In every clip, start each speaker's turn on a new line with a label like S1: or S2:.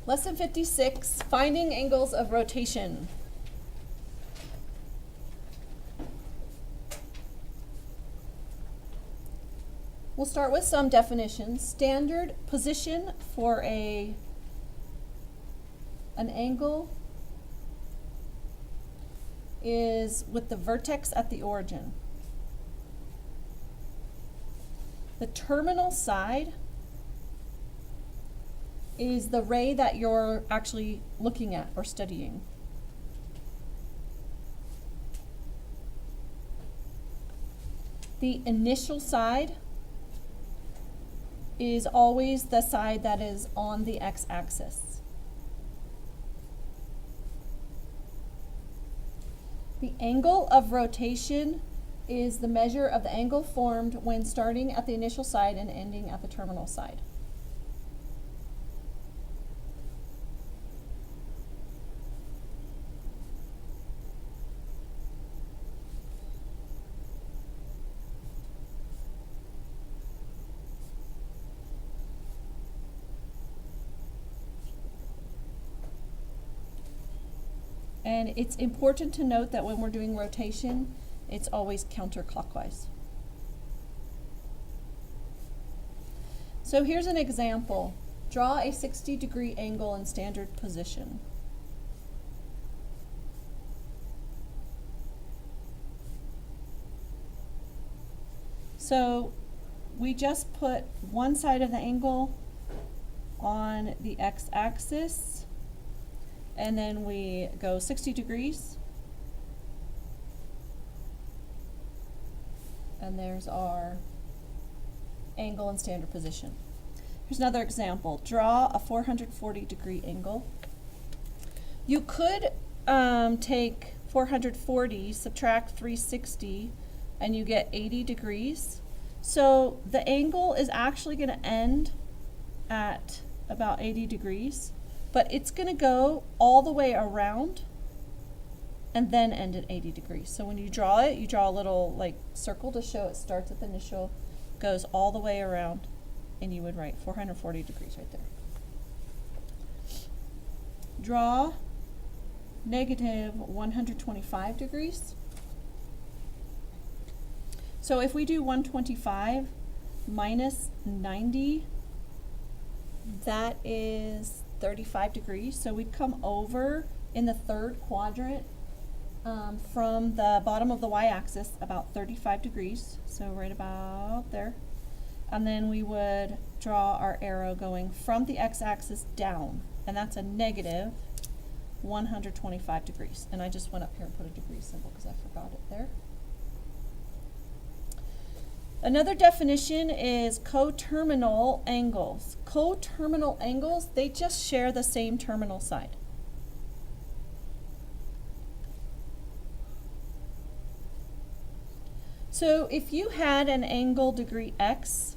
S1: Lesson 56, finding angles of rotation. We'll start with some definitions. Standard position for an angle is with the vertex at the origin. The terminal side is the ray that you're actually looking at or studying. The initial side is always the side that is on the x-axis. The angle of rotation is the measure of the angle formed when starting at the initial side and ending at the terminal side. And it's important to note that when we're doing rotation, it's always counterclockwise. So here's an example. Draw a 60-degree angle in standard position. So we just put one side of the angle on the x-axis, and then we go 60 degrees. And there's our angle in standard position. Here's another example. Draw a 440-degree angle. You could take 440, subtract 360, and you get 80 degrees. So the angle is actually going to end at about 80 degrees. But it's going to go all the way around and then end at 80 degrees. So when you draw it, you draw a little like circle to show it starts at the initial, goes all the way around, and you would write 440 degrees right there. Draw negative 125 degrees. So if we do 125 minus 90, that is 35 degrees. So we'd come over in the third quadrant from the bottom of the y-axis about 35 degrees. So right about there. And then we would draw our arrow going from the x-axis down. And that's a negative 125 degrees. And I just went up here and put a degree symbol because I forgot it there. Another definition is coterminal angles. Coterminal angles, they just share the same terminal side. So if you had an angle degree x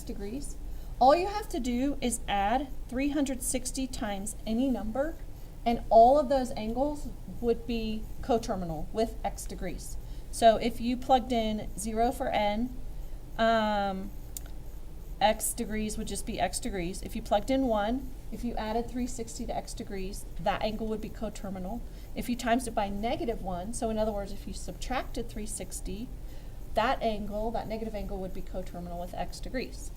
S1: degrees, all you have to do is add 360 times any number, and all of those angles would be coterminal with x degrees. So if you plugged in 0 for n, x degrees would just be x degrees. If you plugged in 1, if you added 360 to x degrees, that angle would be coterminal. If you times it by negative 1, so in other words, if you subtracted 360, that angle, that negative angle, would be coterminal with x degrees.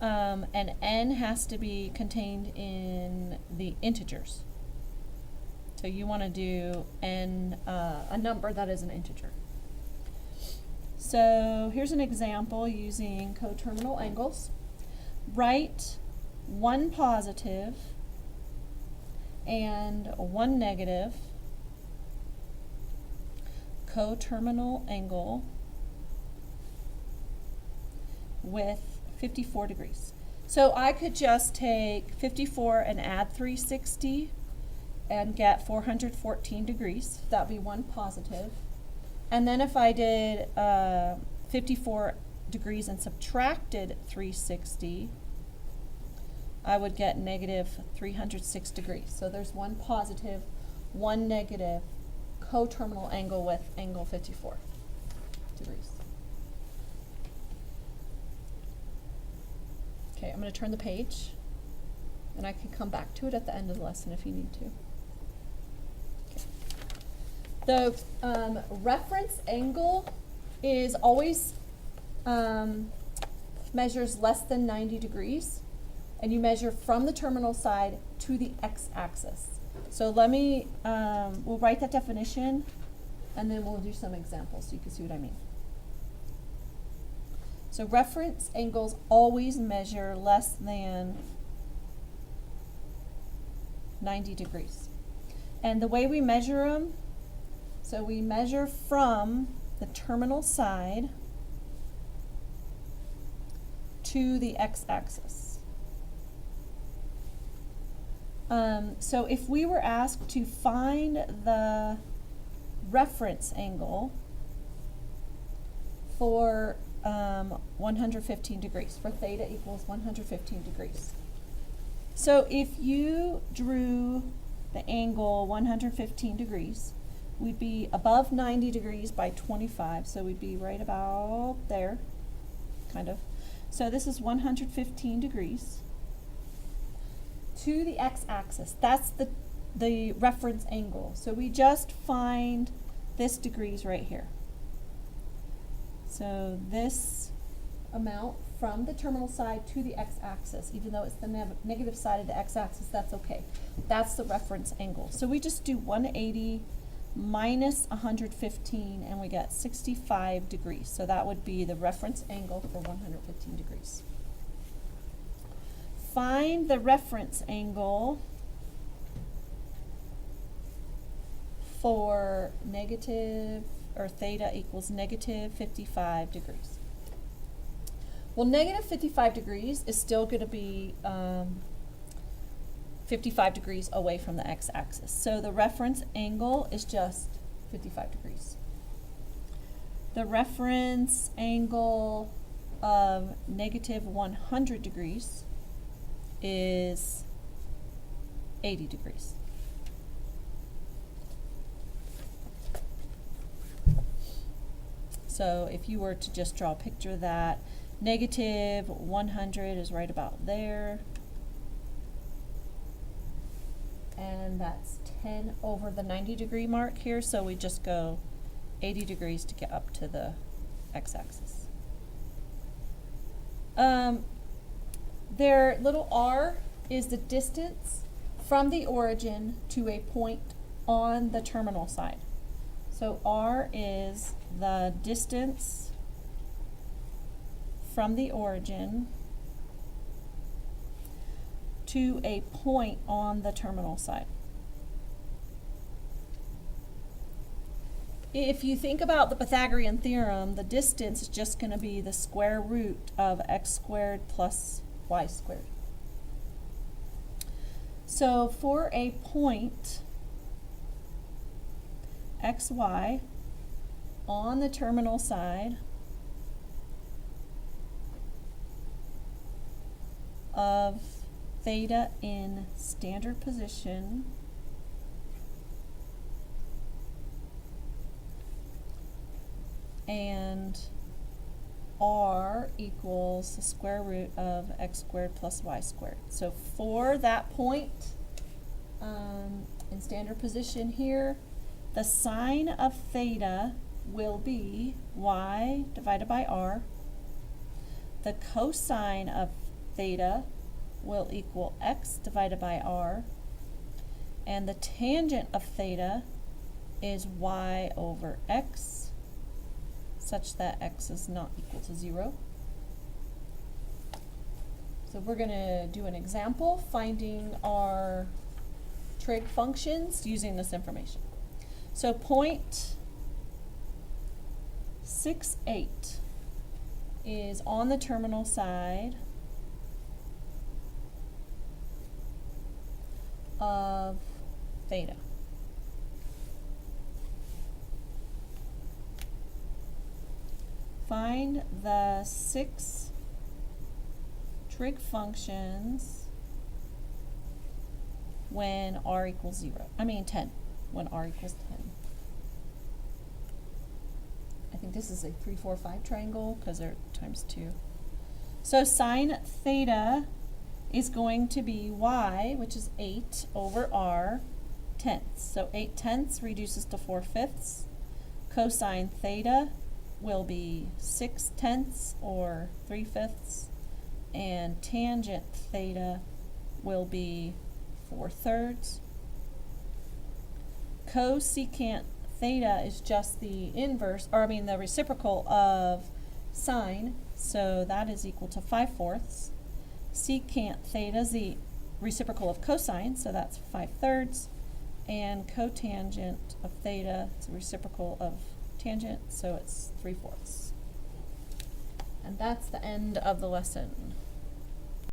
S1: And n has to be contained in the integers. So you want to do n, a number that is an integer. So here's an example using coterminal angles. Write one positive and one negative coterminal angle with 54 degrees. So I could just take 54 and add 360 and get 414 degrees. That would be one positive. And then if I did 54 degrees and subtracted 360, I would get negative 306 degrees. So there's one positive, one negative coterminal angle with angle 54 degrees. Okay, I'm going to turn the page. And I can come back to it at the end of the lesson if you need to. Okay. The reference angle is always measures less than 90 degrees, and you measure from the terminal side to the x-axis. So let me, we'll write that definition, and then we'll do some examples so you can see what I mean. So reference angles always measure less than 90 degrees. And the way we measure them, so we measure from the terminal side to the x-axis. So if we were asked to find the reference angle for 115 degrees, for theta equals 115 degrees. So if you drew the angle 115 degrees, we'd be above 90 degrees by 25, so we'd be right about there, kind of. So this is 115 degrees to the x-axis. That's the reference angle. So we just find this degrees right here. So this amount from the terminal side to the x-axis, even though it's the negative side of the x-axis, that's okay. That's the reference angle. So we just do 180 minus 115, and we get 65 degrees. So that would be the reference angle for 115 degrees. Find the reference angle for negative, or theta equals negative 55 degrees. Well, negative 55 degrees is still going to be 55 degrees away from the x-axis. So the reference angle is just 55 degrees. The reference angle of negative 100 degrees is 80 degrees. So if you were to just draw a picture of that, negative 100 is right about there. And that's 10 over the 90 degree mark here, so we just go 80 degrees to get up to the x-axis. Their little r is the distance from the origin to a point on the terminal side. So r is the distance from the origin to a point on the terminal side. If you think about the Pythagorean theorem, the distance is just going to be the square root of x squared plus y squared. So for a point xy on the terminal side of theta in standard position and r equals the square root of x squared plus y squared. So for that point in standard position here, the sine of theta will be y divided by r. The cosine of theta will equal x divided by r. And the tangent of theta is y over x, such that x is not equal to 0. So we're going to do an example finding our trig functions using this information. So point 68 is on the terminal side of theta. Find the 6 trig functions when r equals 10, when r equals 10. I think this is a 3, 4, 5 triangle because they're times 2. So sine theta is going to be y, which is 8 over r tenths. So 8 tenths reduces to 4/5. Cosine theta will be 6 tenths or 3/5. And tangent theta will be 4/3. Cosecant theta is just the inverse, or I mean the reciprocal of sine, so that is equal to 5/4. Secant theta is the reciprocal of cosine, so that's 5/3. And cotangent of theta is the reciprocal of tangent, so it's 3/4. And that's the end of the lesson.